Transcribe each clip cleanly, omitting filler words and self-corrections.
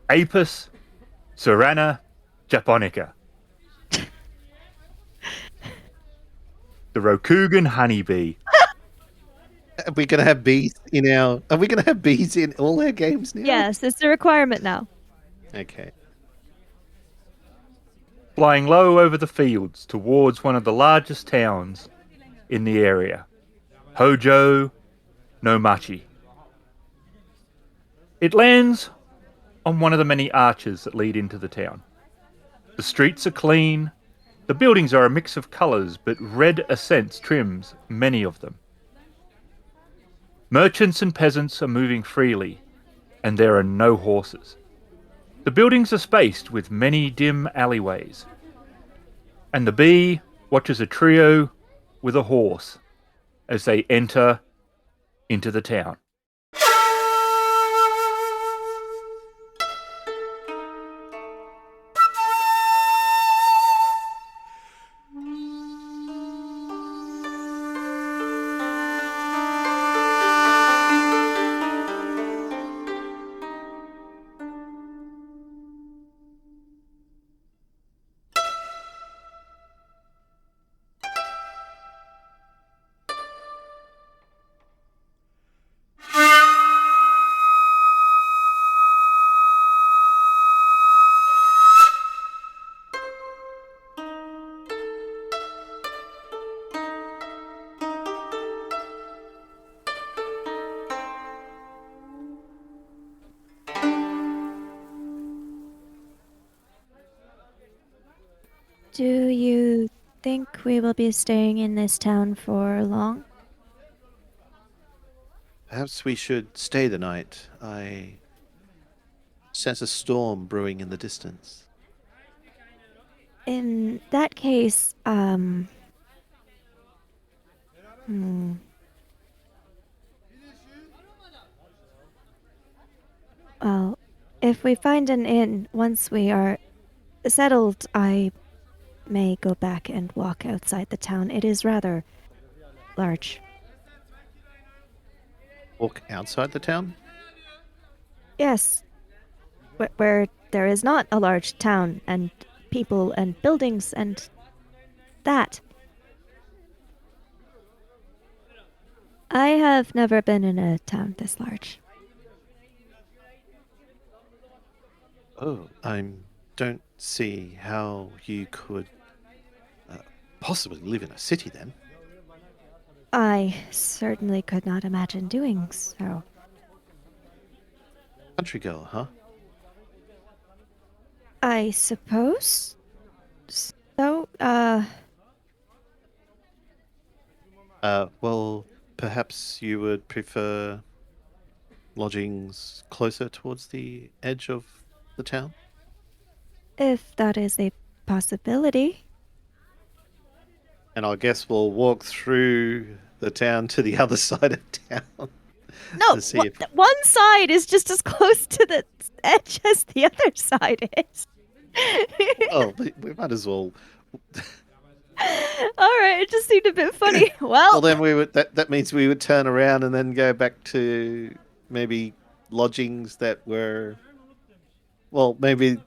Apis Serrana japonica. The Rokugan honeybee. Are we going to have bees in our... Are we going to have bees in all our games now? Yes, it's a requirement now. Okay. Flying low over the fields towards one of the largest towns in the area, Hojo no Machi. It lands on one of the many arches that lead into the town. The streets are clean. The buildings are a mix of colours, but red accents trims many of them. Merchants and peasants are moving freely, and there are no horses. The buildings are spaced with many dim alleyways, and the bee watches a trio with a horse as they enter into the town. Do you think we will be staying in this town for long? Perhaps we should stay the night. I sense a storm brewing in the distance. In that case, Well, if we find an inn once we are settled, I may go back and walk outside the town. It is rather large. Walk outside the town? Yes, where there is not a large town and people and buildings and that. I have never been in a town this large. Oh, I don't see how you could possibly live in a city then. I certainly could not imagine doing so. Country girl, huh? I suppose so. Well, perhaps you would prefer lodgings closer towards the edge of the town? If that is a possibility. And I guess we'll walk through the town to the other side of town. No, to see if... one side is just as close to the edge as the other side is. Oh, we might as well... Alright, it just seemed a bit funny. Well, then we would. That means we would turn around and then go back to maybe lodgings that were... Well, maybe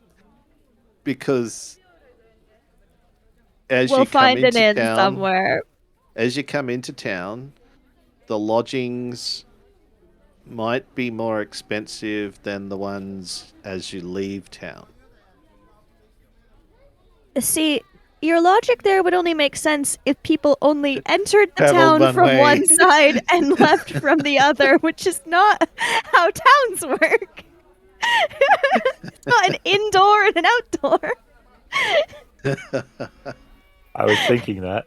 because as we'll you come find an into inn town, somewhere. as you come into town, the lodgings might be more expensive than the ones as you leave town. See, your logic there would only make sense if people only entered the Traveled town one from way. one side and left from the other, which is not how towns work. It's not an indoor and an outdoor. I was thinking that.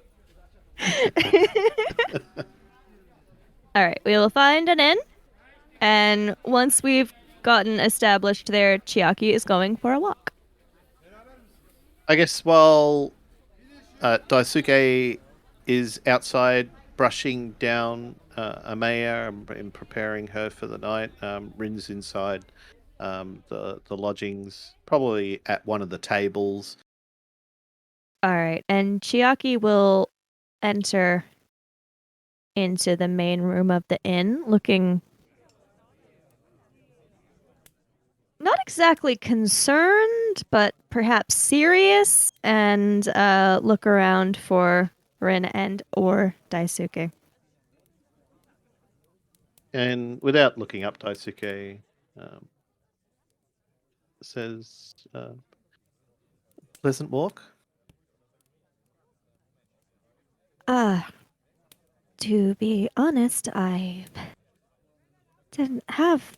Alright, we will find an inn, and once we've gotten established there, Chiaki is going for a walk. I guess while Daisuke is outside brushing down Amaya and preparing her for the night, Rin's inside the lodgings, probably at one of the tables. Alright, and Chiaki will enter into the main room of the inn, looking not exactly concerned, but perhaps serious, and look around for Rin and or Daisuke. And without looking up, Daisuke says, pleasant walk. To be honest, I didn't have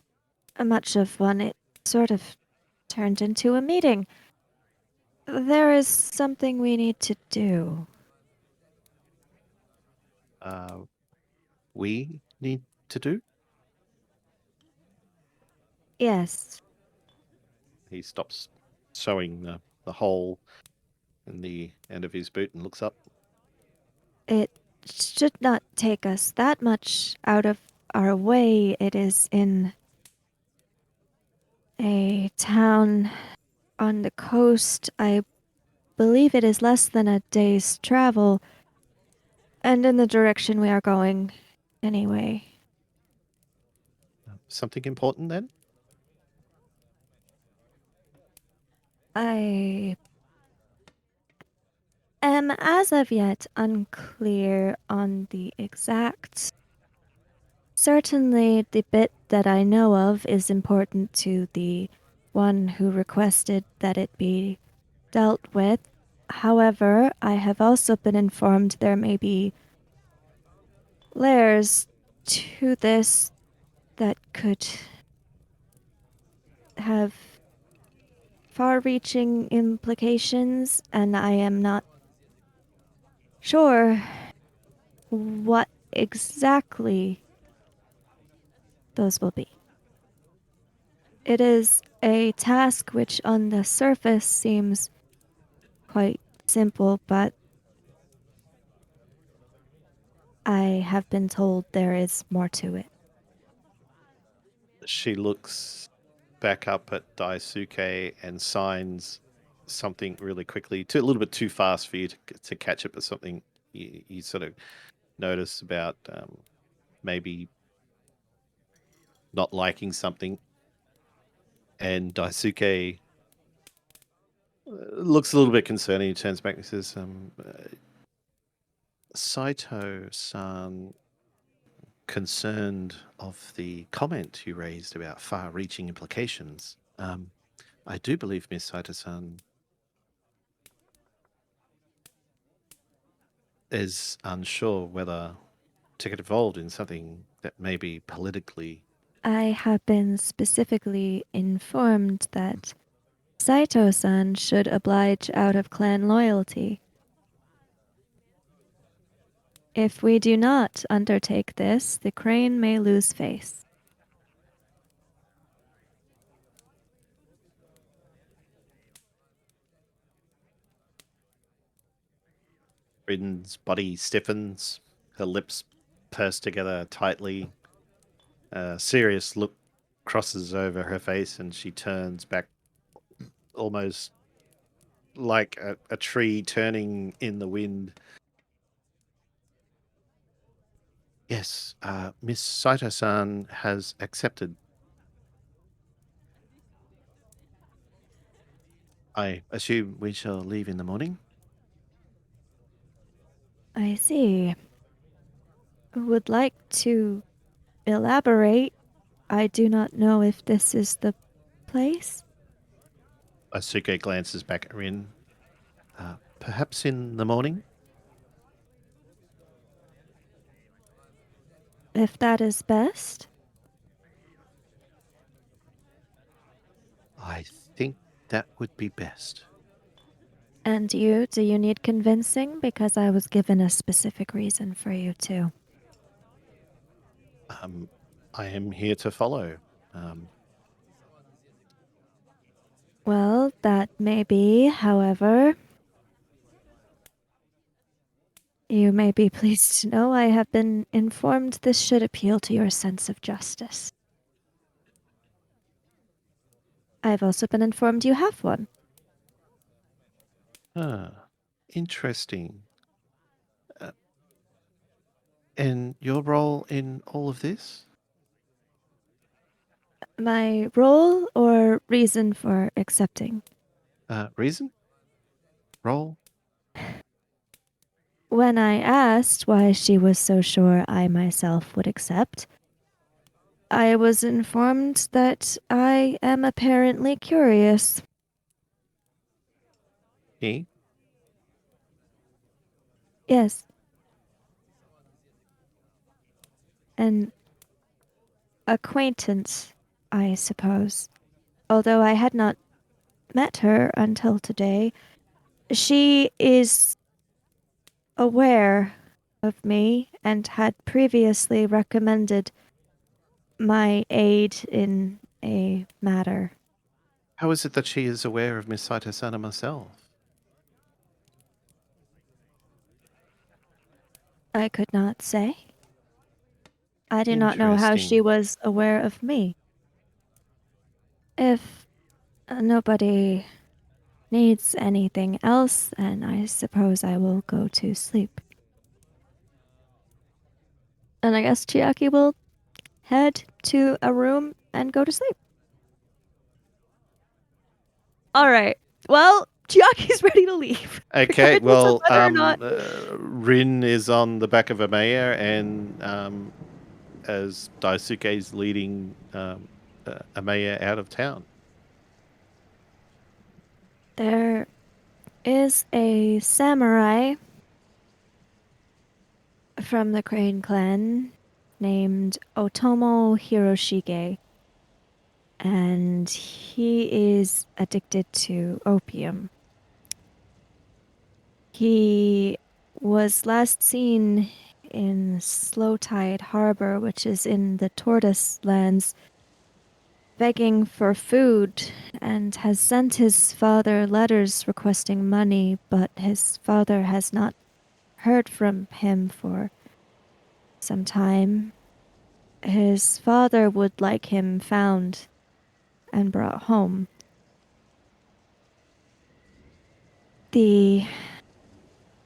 much of one. It sort of turned into a meeting. There is something we need to do. We need to do. Yes, He stops sewing the hole in the end of his boot and looks up. it should not take us that much out of our way. It is in a town on the coast. I believe it is less than a day's travel, and in the direction we are going anyway. Something important then? I am as of yet unclear on the exact. Certainly, the bit that I know of is important to the one who requested that it be dealt with. However, I have also been informed there may be layers to this that could have far reaching implications, and I am not sure what exactly those will be. It is a task which, on the surface, seems quite simple, but I have been told there is more to it. She looks back up at Daisuke and signs something really quickly, a little bit too fast for you to catch it, but something you sort of notice about maybe not liking something. And Daisuke looks a little bit concerned. He turns back and says, Saito-san, concerned of the comment you raised about far-reaching implications. I do believe Miss Saito-san is unsure whether to get involved in something that may be politically. I have been specifically informed that Saito-san should oblige out of clan loyalty. If we do not undertake this, the crane may lose face. Rin's body stiffens, her lips pursed together tightly. A serious look crosses over her face, and she turns back almost like a tree turning in the wind. Yes, Miss Saito-san has accepted. I assume we shall leave in the morning? I see. Would like to elaborate. I do not know if this is the place. Asuke glances back at Rin. Perhaps in the morning? If that is best. I think that would be best. And you, do you need convincing? Because I was given a specific reason for you too. I am here to follow. Well, that may be, however. You may be pleased to know I have been informed this should appeal to your sense of justice. I've also been informed you have one. Interesting. And your role in all of this? My role or reason for accepting? Reason? Roll? When I asked why she was so sure I myself would accept, I was informed that I am apparently curious. E? Yes. An acquaintance, I suppose. Although I had not met her until today, she is aware of me and had previously recommended my aid in a matter. How is it that she is aware of Miss Saito-san herself? I could not say. I do not know how she Interesting. was aware of me. If nobody needs anything else, then I suppose I will go to sleep. And I guess Chiaki will head to a room and go to sleep. All right. Well, Chiaki's ready to leave. Okay, Regardless of well, whether or not. Rin is on the back of a mayor, and as Daisuke is leading a mayor out of town. There is a samurai from the Crane clan named Otomo Hiroshige, and he is addicted to opium. He was last seen in Slow Tide Harbour, which is in the Tortoise Lands, begging for food and has sent his father letters requesting money, but his father has not heard from him for some time. His father would like him found and brought home. The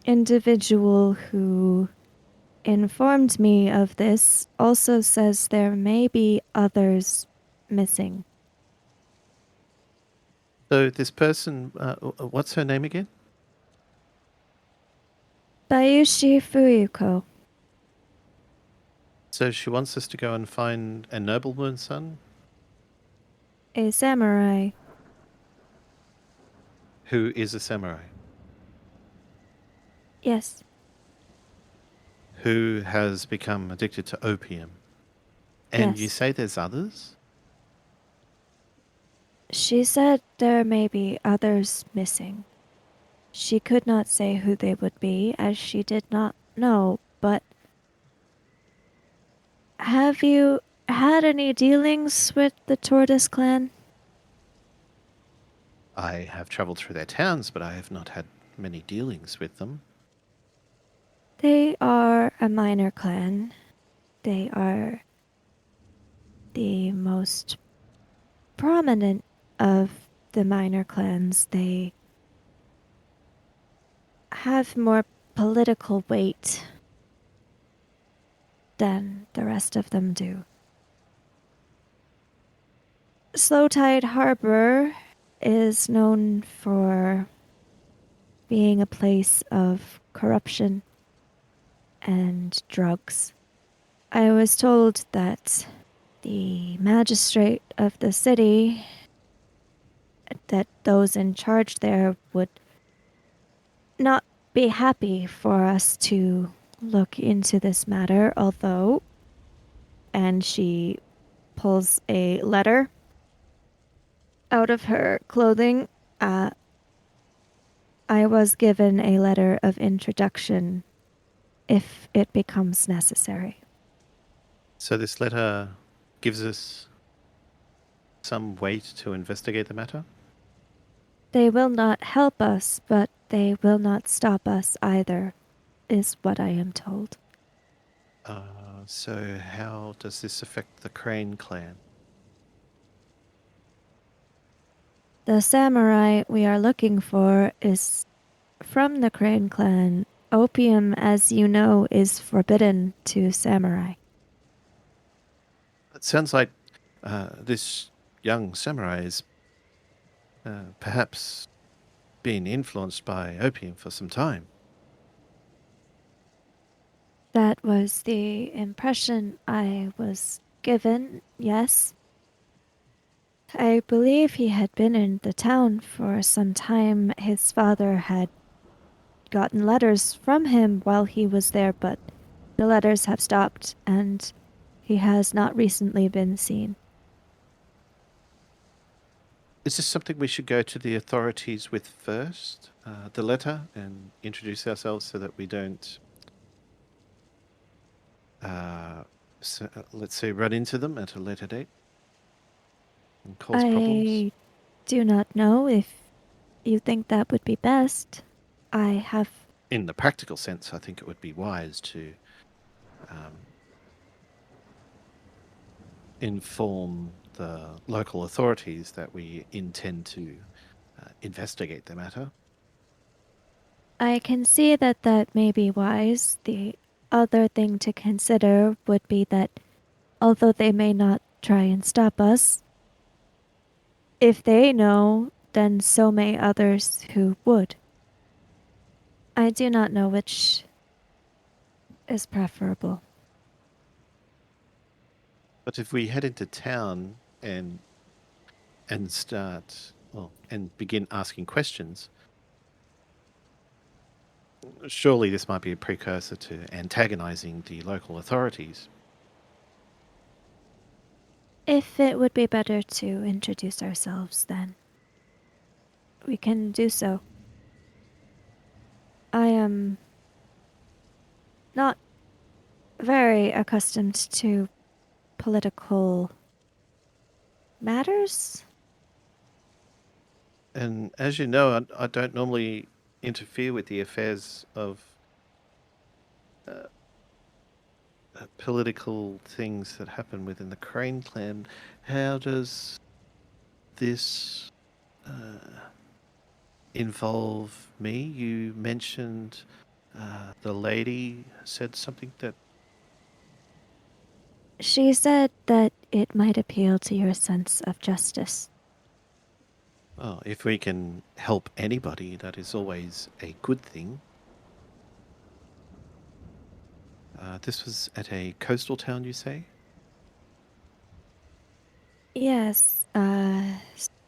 individual who informed me of this also says there may be others missing. So this person, what's her name again? Bayushi Fuyuko. So she wants us to go and find a nobleman's son A samurai. who is a samurai, Yes. who has become addicted to opium. And you Yes. say there's others? She said there may be others missing. She could not say who they would be, as she did not know, but have you had any dealings with the Tortoise clan? I have traveled through their towns, but I have not had many dealings with them. They are a minor clan. They are the most prominent of the minor clans. They have more political weight than the rest of them do. Slow Tide Harbour is known for being a place of corruption and drugs. I was told that the magistrate of the city, that those in charge there would not be happy for us to look into this matter, although, and she pulls a letter out of her clothing. I was given a letter of introduction if it becomes necessary. So this letter gives us some weight to investigate the matter? They will not help us, but they will not stop us either, is what I am told. So how does this affect the Crane clan? The samurai we are looking for is from the Crane clan. Opium, as you know, is forbidden to samurai. It sounds like This young samurai is perhaps been influenced by opium for some time. That was the impression I was given, yes. I believe he had been in the town for some time. His father had gotten letters from him while he was there, but the letters have stopped, and he has not recently been seen. Is this something we should go to the authorities with first, the letter, and introduce ourselves so that we don't, let's say, run into them at a later date and cause problems? I do not know if you think that would be best. I have. In the practical sense, I think it would be wise to inform the local authorities that we intend to investigate the matter. I can see that that may be wise. The other thing to consider would be that although they may not try and stop us, if they know, then so may others who would. I do not know which is preferable. But if we head into town and start, well, and begin asking questions, surely this might be a precursor to antagonizing the local authorities. If it would be better to introduce ourselves, then we can do so. I am not very accustomed to political matters. And as you know, I don't normally interfere with the affairs of political things that happen within the Crane clan. How does this involve me? You mentioned the lady said something that. She said that it might appeal to your sense of justice. Oh, if we can help anybody, that is always a good thing. This was at a coastal town, you say? Yes,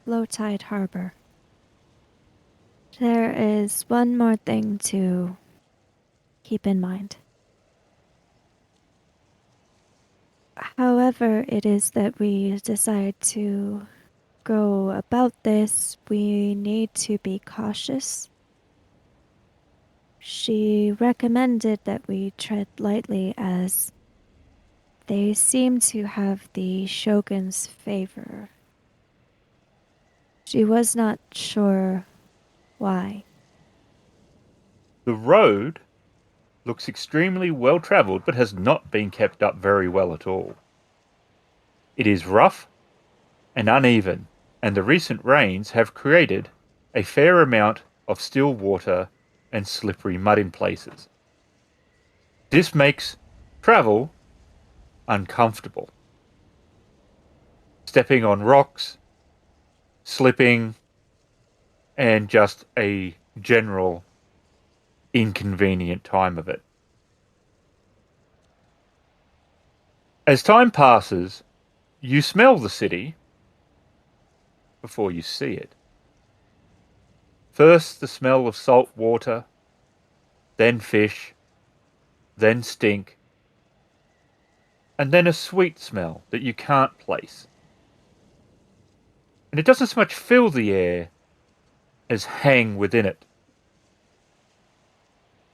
Slow Tide Harbour. There is one more thing to keep in mind. However it is that we decide to go about this, we need to be cautious. She recommended that we tread lightly as they seem to have the shogun's favor. She was not sure why. The road looks extremely well travelled, but has not been kept up very well at all. It is rough and uneven, and the recent rains have created a fair amount of still water and slippery mud in places. This makes travel uncomfortable. Stepping on rocks, slipping, and just a general inconvenient time of it. As time passes, you smell the city before you see it. First, the smell of salt water, then fish, then stink, and then a sweet smell that you can't place. And it doesn't so much fill the air as hang within it.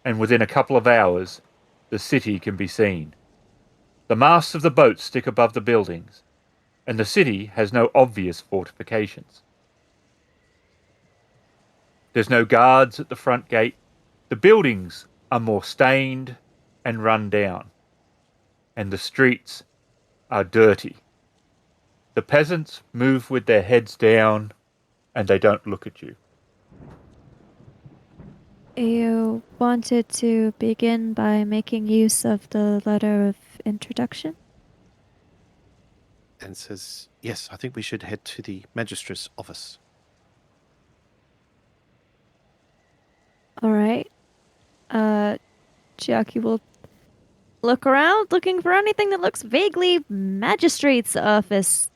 And within a couple of hours, the city can be seen. The masts of the boats stick above the buildings, and the city has no obvious fortifications. There's no guards at the front gate. The buildings are more stained and run down, and the streets are dirty. The peasants move with their heads down, and they don't look at you. You wanted to begin by making use of the letter of introduction? and says, "Yes, I think we should head to the magistrate's office." All right. Chiaki will look around, looking for anything that looks vaguely magistrate's office.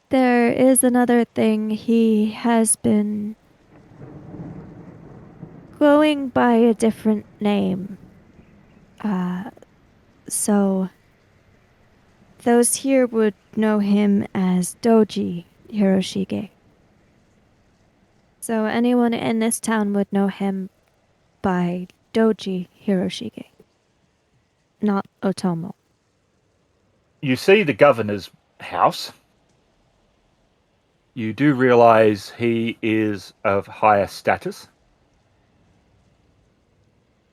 There is another thing. He has been going by a different name. So those here would know him as Doji Hiroshige. So anyone in this town would know him by Doji Hiroshige, not Otomo. You see the governor's house. You do realize he is of higher status.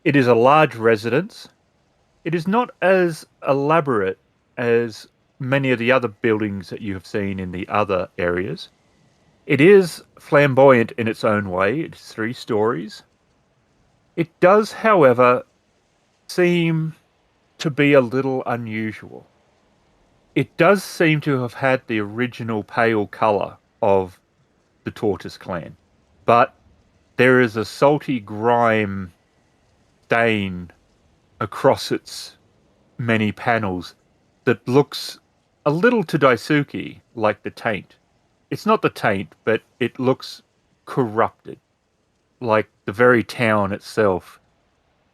It is a large residence. It is not as elaborate as many of the other buildings that you have seen in the other areas. It is flamboyant in its own way. It's 3 stories. It does, however, seem to be a little unusual. It does seem to have had the original pale colour of the Tortoise Clan, but there is a salty grime stain across its many panels that looks a little to Daisuke like the taint. It's not the taint, but it looks corrupted, like the very town itself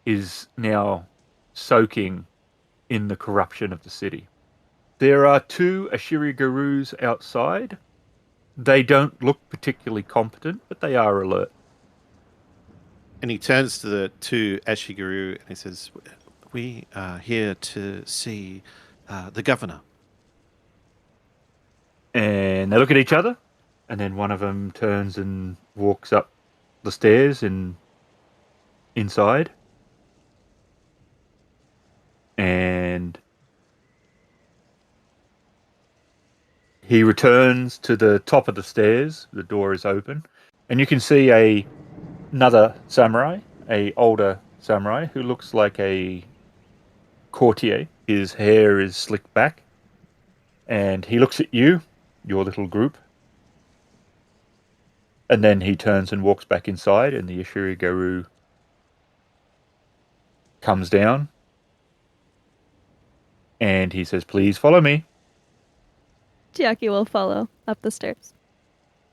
is now soaking in the corruption of the city. There are 2 Ashirigurus outside. They don't look particularly competent, but they are alert. And he turns to the 2 Ashiguru and he says, "We are here to see the governor." And they look at each other, and then one of them turns and walks up the stairs and inside. And he returns to the top of the stairs. The door is open, and you can see another samurai, a older samurai who looks like a courtier. His hair is slicked back, and he looks at you, your little group, and then he turns and walks back inside, and the Ashiriguru comes down, and he says, "Please follow me." Chiaki will follow up the stairs.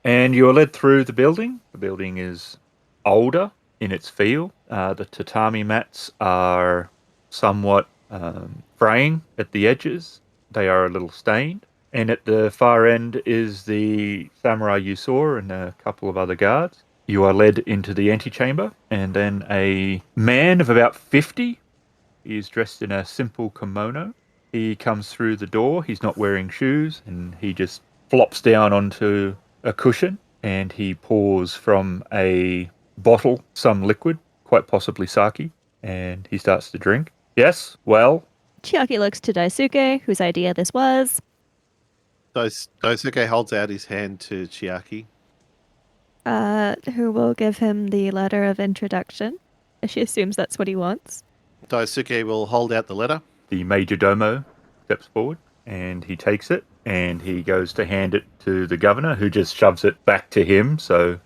And you are led through the building. The building is older in its feel. The tatami mats are somewhat fraying at the edges. They are a little stained. And at the far end is the samurai you saw and a couple of other guards. You are led into the antechamber, and then a man of about 50. He is dressed in a simple kimono. He comes through the door. He's not wearing shoes, and he just flops down onto a cushion, and he pours from a bottle some liquid, quite possibly sake, and he starts to drink. "Yes, well?" Chiaki looks to Daisuke, whose idea this was. Daisuke holds out his hand to Chiaki. Who will give him the letter of introduction. She assumes that's what he wants. Daisuke will hold out the letter. The major domo steps forward, and he takes it, and he goes to hand it to the governor, who just shoves it back to him, so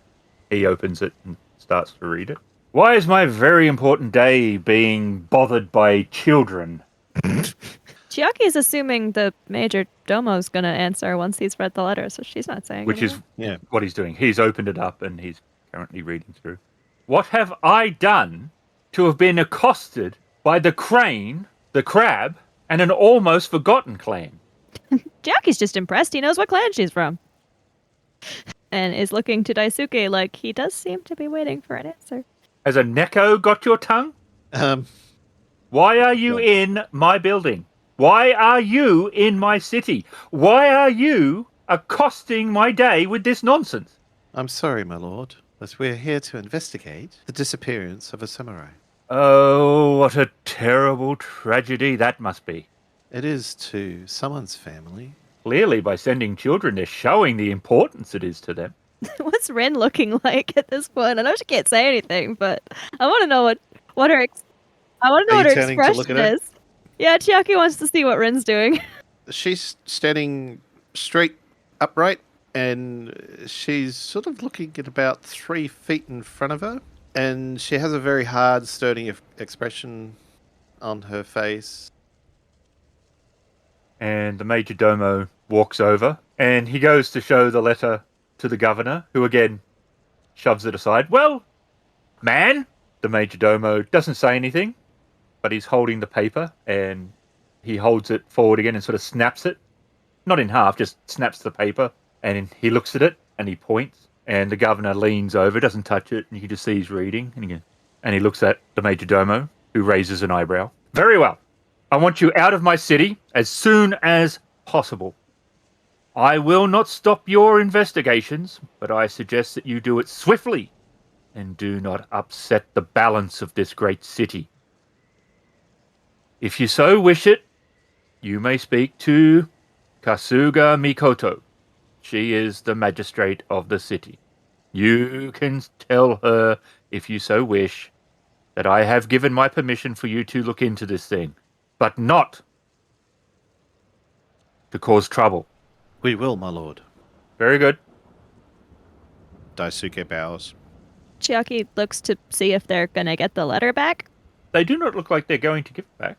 he opens it and starts to read it. "Why is my very important day being bothered by children?" Chiaki is assuming the major domo's gonna answer once he's read the letter, so she's not saying Which is Yeah. what he's doing. He's opened it up, and he's currently reading through. "What have I done to have been accosted by the crane, the crab, and an almost forgotten clan?" Chiaki's just impressed. He knows what clan she's from. And is looking to Daisuke like he does seem to be waiting for an answer. "Has a Neko got your tongue? Why are you in my building? Why are you in my city? Why are you accosting my day with this nonsense?" "I'm sorry, my lord, but we're here to investigate the disappearance of a samurai." "Oh, what a terrible tragedy that must be." "It is to someone's family." Clearly, by sending children, they're showing the importance it is to them. What's Rin looking like at this point? I know she can't say anything, but I want to know what her I want to know Are what you her turning to look expression at her? is. Yeah, Chiaki wants to see what Rin's doing. She's standing straight upright, and she's sort of looking at about 3 feet in front of her. And she has a very hard, stony expression on her face. And the major domo walks over and he goes to show the letter to the governor, who again shoves it aside. Well, man, the major domo doesn't say anything, but he's holding the paper and he holds it forward again and sort of snaps it. Not in half, just snaps the paper. And he looks at it and he points. And the governor leans over, doesn't touch it, and you can just see he's reading. And he looks at the major domo, who raises an eyebrow. Very well. I want you out of my city as soon as possible. I will not stop your investigations, but I suggest that you do it swiftly and do not upset the balance of this great city. If you so wish it, you may speak to Kasuga Mikoto. She is the magistrate of the city. You can tell her, if you so wish, that I have given my permission for you to look into this thing, but not to cause trouble. We will, my lord. Very good. Daisuke bows. Chiaki looks to see if they're gonna get the letter back. They do not look like they're going to give it back.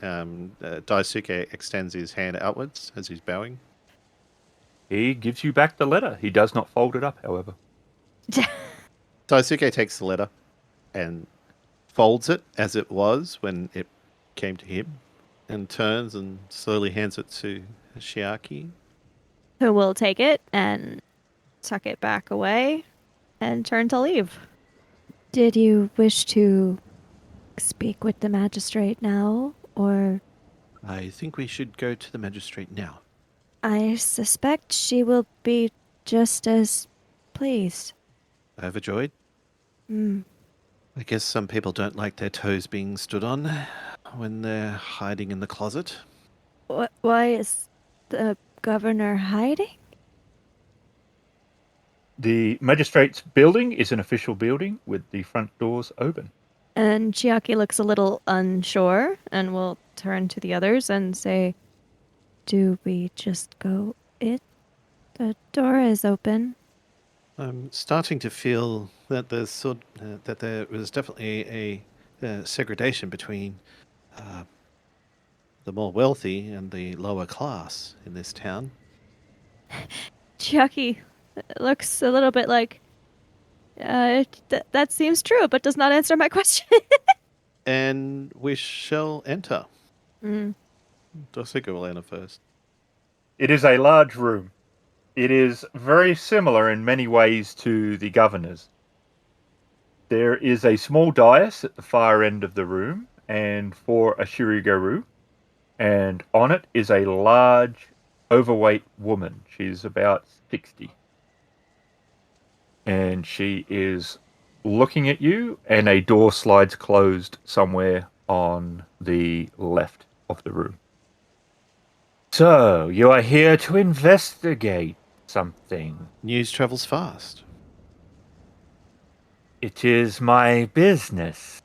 Daisuke extends his hand outwards as he's bowing. He gives you back the letter. He does not fold it up, however. Daisuke takes the letter and folds it as it was when it came to him, and turns and slowly hands it to Chiaki. Who will take it and tuck it back away and turn to leave. Did you wish to speak with the magistrate now, or? I think we should go to the magistrate now. I suspect she will be just as pleased. Overjoyed? Hmm. I guess some people don't like their toes being stood on when they're hiding in the closet. Why is the governor hiding? The magistrate's building is an official building with the front doors open. And Chiaki looks a little unsure and will turn to the others and say, Do we just go in? The door is open. I'm starting to feel that that there was definitely a segregation between the more wealthy and the lower class in this town. Chiaki looks a little bit like, that seems true, but does not answer my question. And we shall enter. Mm. Daisuke will enter first. It is a large room. It is very similar in many ways to the governor's. There is a small dais at the far end of the room, and for a shirigaru, and on it is a large, overweight woman. She's about 60. And she is looking at you, and a door slides closed somewhere on the left of the room. So, you are here to investigate something. News travels fast. It is my business.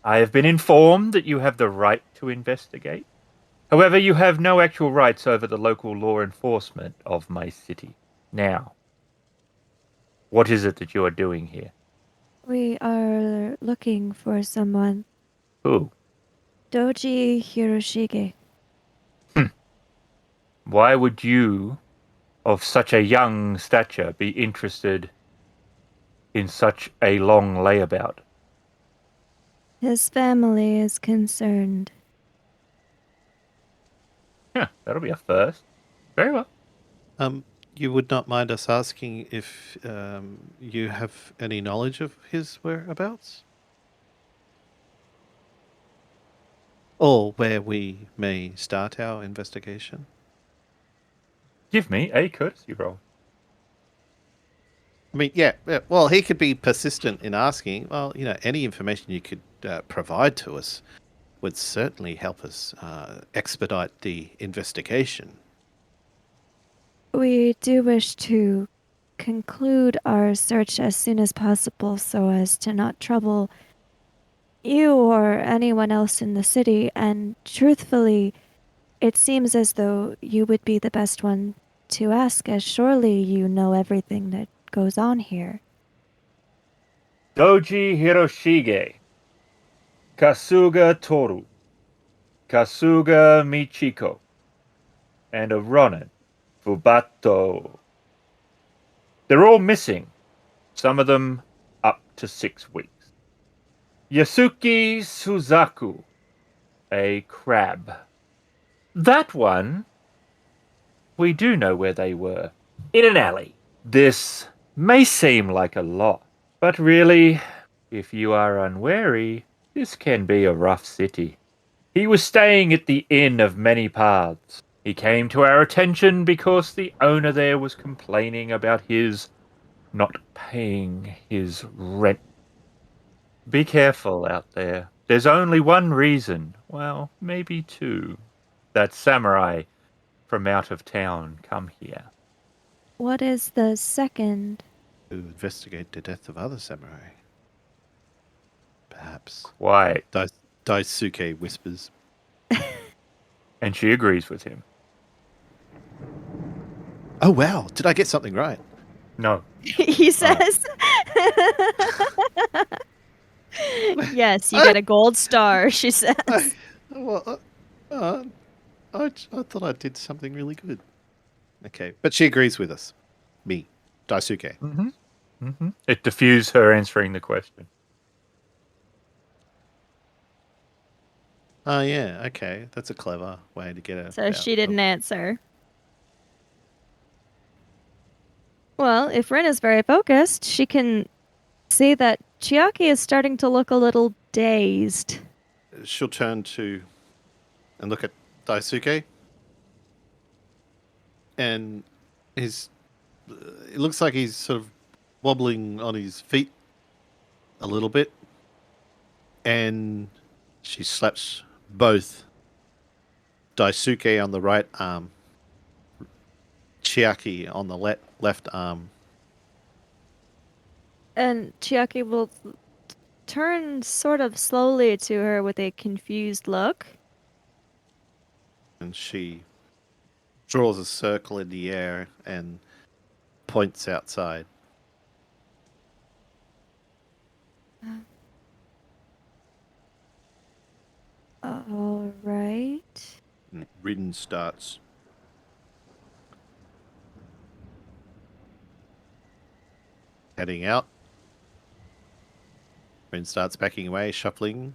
I have been informed that you have the right to investigate. However, you have no actual rights over the local law enforcement of my city. Now, what is it that you are doing here? We are looking for someone. Who? Doji Hiroshige. Why would you, of such a young stature, be interested in such a long layabout? His family is concerned. That'll be a first. Very well. You would not mind us asking if you have any knowledge of his whereabouts? Or where we may start our investigation? Give me a courtesy roll. I mean, yeah. Well, he could be persistent in asking. Well, any information you could provide to us would certainly help us expedite the investigation. We do wish to conclude our search as soon as possible so as to not trouble you or anyone else in the city, and truthfully, It seems as though you would be the best one to ask, as surely you know everything that goes on here. Doji Hiroshige, Kasuga Toru, Kasuga Michiko, and a Ronin, Fubato. They're all missing, some of them up to 6 weeks. Yasuki Suzaku, a crab. That one, we do know where they were. In an alley. This may seem like a lot, but really, if you are unwary, this can be a rough city. He was staying at the Inn of Many Paths. He came to our attention because the owner there was complaining about his not paying his rent. Be careful out there. There's only one reason, well, maybe two, that samurai from out of town come here. What is the second? To investigate the death of other samurai. Perhaps. Quite. Daisuke whispers. And she agrees with him. Oh, wow. Did I get something right? No. He says. Yes, you get a gold star, she says. Well, I thought I did something really good. Okay. But she agrees with us. Me. Daisuke. It diffused her answering the question. Oh, yeah. Okay. That's a clever way to get it. So she didn't answer. Well, if Rin is very focused, she can see that Chiaki is starting to look a little dazed. She'll turn to and look at Daisuke. And it looks like he's sort of wobbling on his feet a little bit. And she slaps both Daisuke on the right arm, Chiaki on the left arm. And Chiaki will turn sort of slowly to her with a confused look. And she draws a circle in the air and points outside. All right. And Rin starts heading out. Rin starts backing away, shuffling.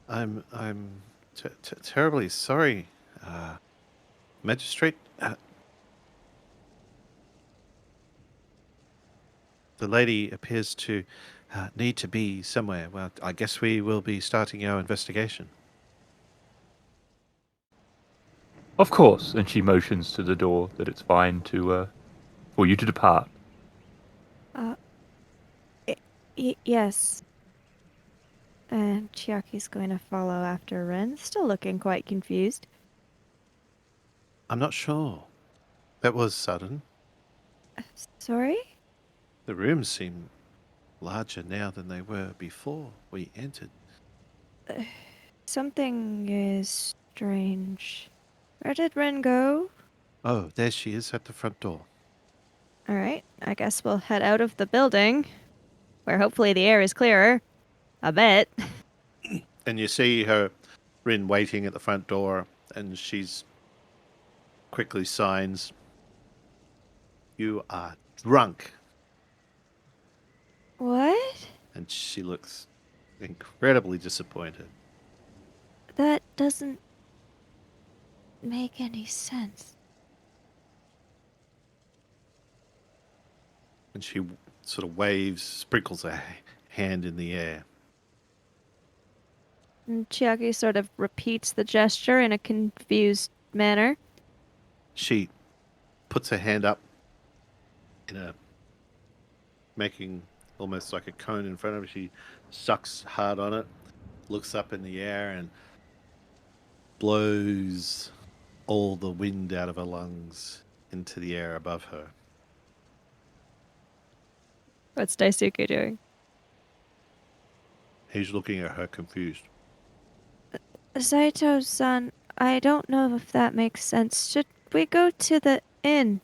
I'm terribly sorry, Magistrate. The lady appears to need to be somewhere. Well, I guess we will be starting our investigation. Of course, and she motions to the door that it's fine to for you to depart. Yes. And Chiaki's going to follow after Rin, still looking quite confused. I'm not sure. That was sudden. Sorry? The rooms seem larger now than they were before we entered. Something is strange. Where did Rin go? Oh, there she is at the front door. All right, I guess we'll head out of the building, where hopefully the air is clearer. A bit. And you see her, Rin, waiting at the front door, and she's quickly signs, "You are drunk." What? And she looks incredibly disappointed. That doesn't make any sense. And she sort of waves, sprinkles a hand in the air. And Chiaki sort of repeats the gesture in a confused manner. She puts her hand up making almost like a cone in front of her. She sucks hard on it, looks up in the air, and blows all the wind out of her lungs into the air above her. What's Daisuke doing? He's looking at her confused. Saito-san, I don't know if that makes sense. Should we go to the inn?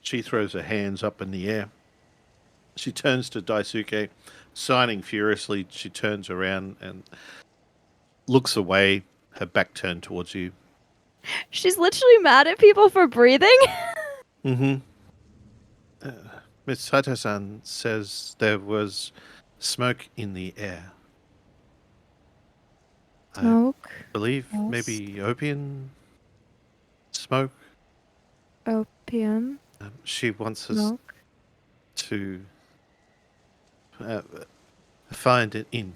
She throws her hands up in the air. She turns to Daisuke, signing furiously. She turns around and looks away, her back turned towards you. She's literally mad at people for breathing. Mm-hmm. Miss Saito-san says there was smoke in the air. Smoke. I believe Yes. maybe opium smoke. Opium. She wants us Smoke. to find an inn.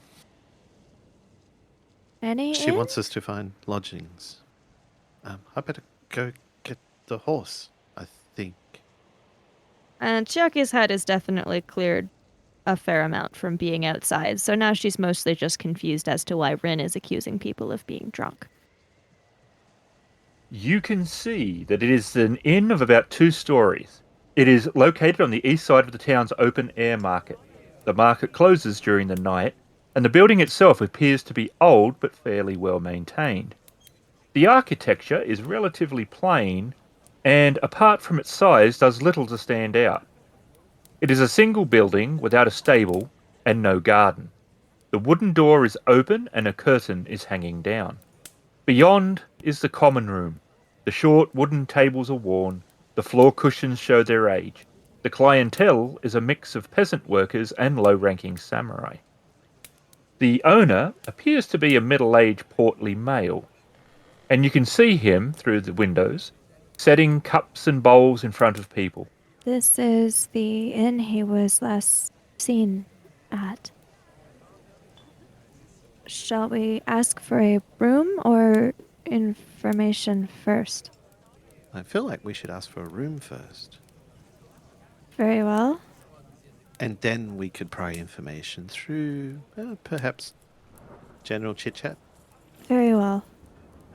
Any She inn? wants us to find lodgings. I better go get the horse, I think. And Chiaki's head is definitely cleared a fair amount from being outside, so now she's mostly just confused as to why Rin is accusing people of being drunk. You can see that it is an inn of about 2 stories. It is located on the east side of the town's open-air market. The market closes during the night, and the building itself appears to be old but fairly well maintained. The architecture is relatively plain, and apart from its size, does little to stand out. It is a single building without a stable and no garden. The wooden door is open and a curtain is hanging down. Beyond is the common room. The short wooden tables are worn, the floor cushions show their age. The clientele is a mix of peasant workers and low-ranking samurai. The owner appears to be a middle-aged portly male, and you can see him through the windows, setting cups and bowls in front of people. This is the inn he was last seen at. Shall we ask for a room or information first? I feel like we should ask for a room first. Very well. And then we could pry information through, perhaps, general chit-chat. Very well.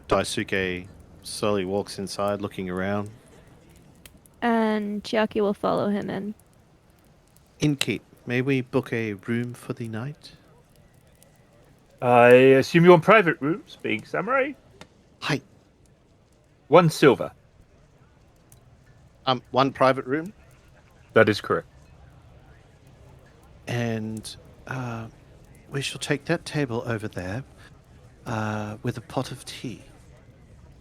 Daisuke slowly walks inside, looking around. And Chiaki will follow him in. Innkeep, may we book a room for the night? I assume you want private rooms, being samurai? Hi. 1 silver. One private room, That is correct. and we shall take that table over there with a pot of tea.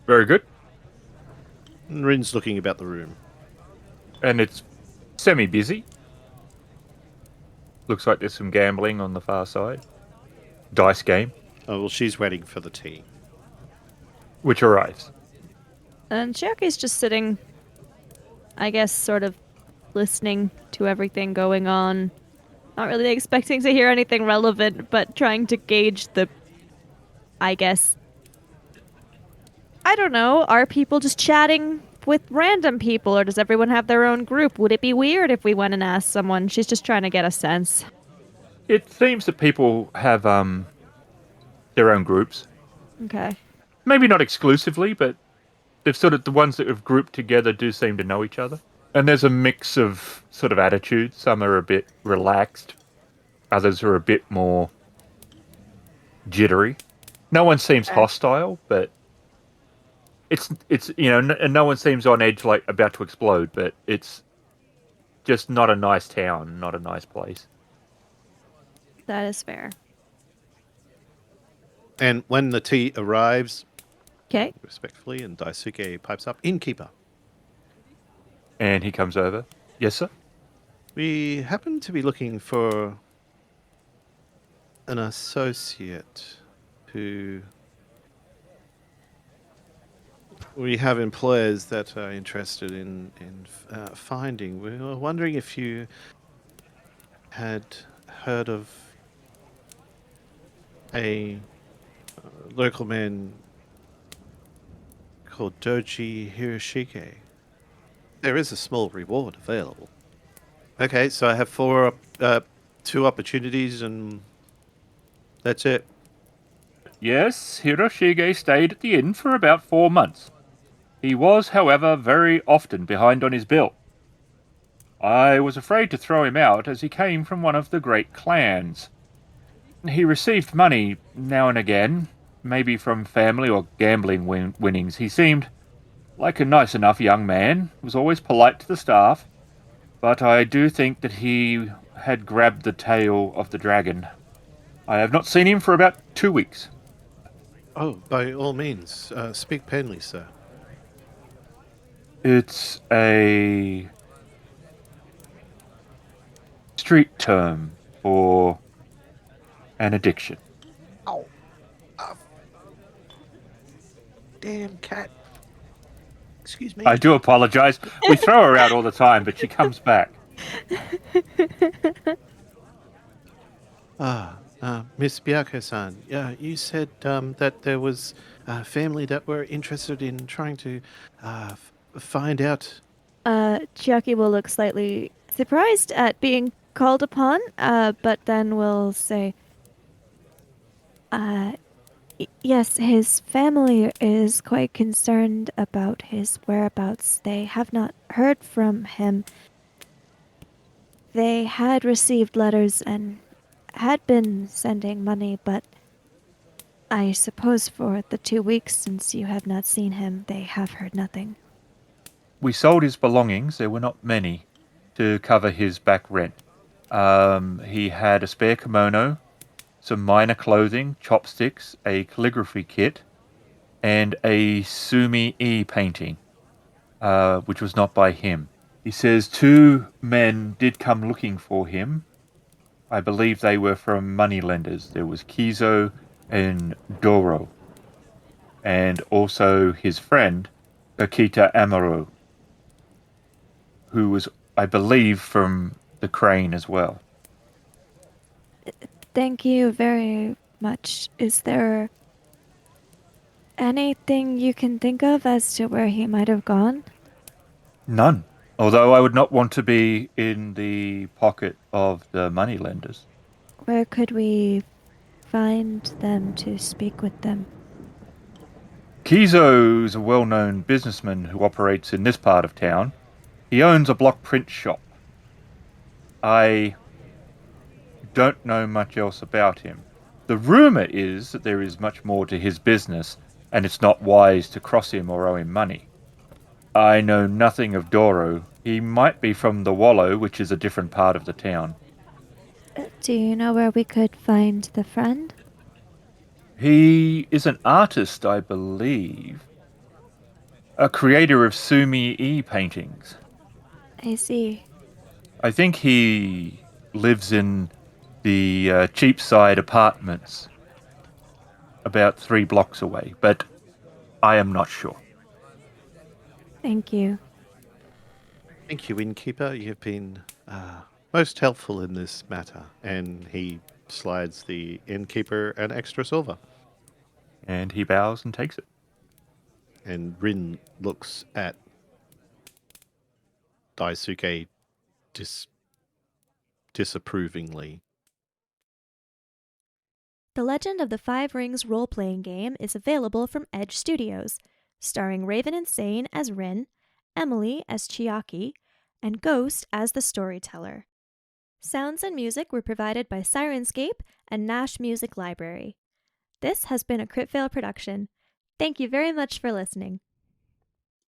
Very good. And Rin's looking about the room. And it's semi-busy. Looks like there's some gambling on the far side. Dice game, Oh, well, she's waiting for the tea. which arrives. And Chiaki's just sitting, I guess, sort of listening to everything going on. Not really expecting to hear anything relevant, but trying to gauge the, I guess, I don't know, are people just chatting with random people, or does everyone have their own group? Would it be weird if we went and asked someone? She's just trying to get a sense. It seems that people have their own groups. Okay. Maybe not exclusively, but they've sort of, the ones that have grouped together do seem to know each other. And there's a mix of sort of attitudes. Some are a bit relaxed. Others are a bit more jittery. No one seems hostile, but it's and no one seems on edge, like about to explode, but it's just not a nice town, not a nice place. That is fair. And when the tea arrives, Okay. respectfully, and Daisuke pipes up, Innkeeper, And he comes over. Yes, sir? we happen to be looking for an associate who... We have employers that are interested in finding. We were wondering if you had heard of a local man called Doji Hiroshige. There is a small reward available. Okay, so I have two opportunities, and that's it. Yes, Hiroshige stayed at the inn for about 4 months. He was, however, very often behind on his bill. I was afraid to throw him out, as he came from one of the great clans. He received money now and again, maybe from family or gambling winnings. He seemed like a nice enough young man, was always polite to the staff, but I do think that he had grabbed the tail of the dragon. I have not seen him for about 2 weeks. Oh, by all means, speak plainly, sir. It's a street term for an addiction. Oh, damn cat. Excuse me. I do apologize. We throw her out all the time, but she comes back. Miss Byakuya-san, you said that there was a family that were interested in trying to find out. Chiaki will look slightly surprised at being called upon, but then will say, yes, his family is quite concerned about his whereabouts. They have not heard from him. They had received letters and had been sending money, but I suppose for the 2 weeks since you have not seen him, they have heard nothing. We sold his belongings, there were not many, to cover his back rent. He had a spare kimono, some minor clothing, chopsticks, a calligraphy kit, and a Sumi-e painting, which was not by him. He says 2 men did come looking for him. I believe they were from moneylenders. There was Kizo and Doro, and also his friend, Akita Amaro, who was, I believe, from the Crane as well. Thank you very much. Is there anything you can think of as to where he might have gone? None. Although I would not want to be in the pocket of the moneylenders. Where could we find them to speak with them? Kizo is a well-known businessman who operates in this part of town. He owns a block print shop. I don't know much else about him. The rumor is that there is much more to his business, and it's not wise to cross him or owe him money. I know nothing of Doro. He might be from the Wallow, which is a different part of the town. Do you know where we could find the friend? He is an artist, I believe. A creator of Sumi-e paintings. I see. I think he lives in the Cheapside apartments about 3 blocks away, but I am not sure. Thank you. Thank you, innkeeper. You've been most helpful in this matter. And he slides the innkeeper an extra silver. And he bows and takes it. And Rin looks at Daisuke disapprovingly. The Legend of the Five Rings role-playing game is available from Edge Studios, starring RavenInsane as Rin, Emily as Chiaki, and Ghost as the storyteller. Sounds and music were provided by Sirenscape and Nash Music Library. This has been a Critfail production. Thank you very much for listening.